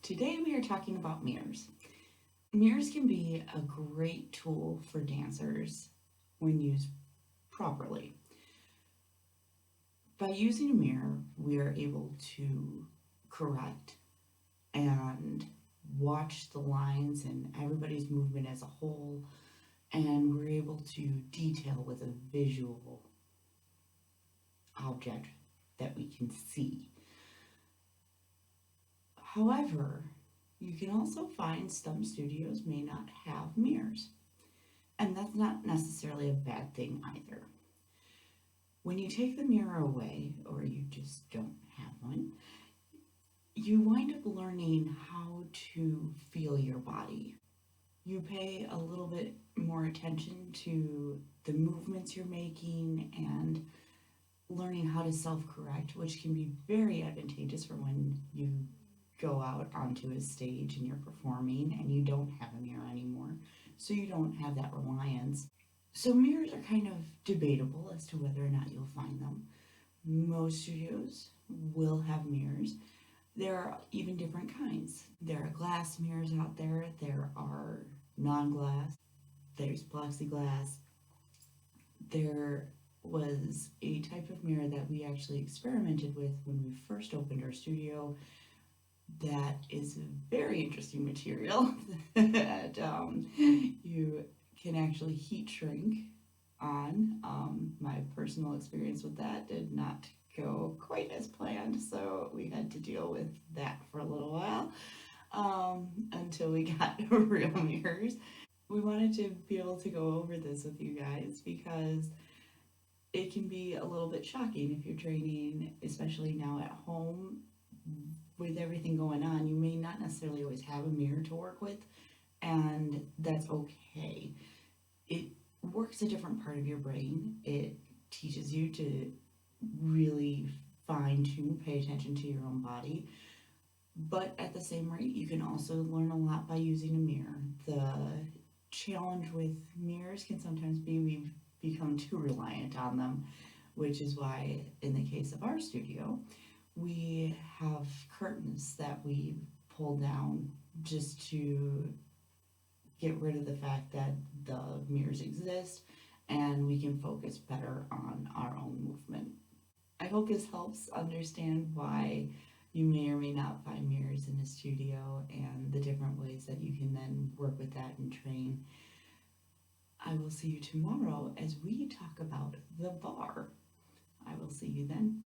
Today we are talking about mirrors. Mirrors can be a great tool for dancers when used properly. By using a mirror, we are able to correct and watch the lines and everybody's movement as a whole, and we're able to detail with a visual object that we can see. However, you can also find some studios may not have mirrors, and that's not necessarily a bad thing either. When you take the mirror away, or you just don't have one, you wind up learning how to feel your body. You pay a little bit more attention to the movements you're making and learning how to self correct, which can be very advantageous for when you go out onto a stage and you're performing and you don't have a mirror anymore, so you don't have that reliance. So mirrors are kind of debatable as to whether or not you'll find them. Most studios will have mirrors. There are even different kinds. There are glass mirrors out there are non-glass, there's plexiglass. There was a type of mirror that we actually experimented with when we first opened our studio that is a very interesting material that you can actually heat shrink on. My personal experience with that did not go quite as planned, so we had to deal with that for a little while until we got real mirrors. We wanted to be able to go over this with you guys because it can be a little bit shocking if you're training, especially now at home. With everything going on, you may not necessarily always have a mirror to work with, and that's okay. It works a different part of your brain. It teaches you to really fine tune, pay attention to your own body. But at the same rate, you can also learn a lot by using a mirror. The challenge with mirrors can sometimes be we've become too reliant on them, which is why, in the case of our studio, we have curtains that we pull down just to get rid of the fact that the mirrors exist and we can focus better on our own movement. I hope this helps understand why you may or may not find mirrors in a studio and the different ways that you can then work with that and train. I will see you tomorrow as we talk about the bar. I will see you then.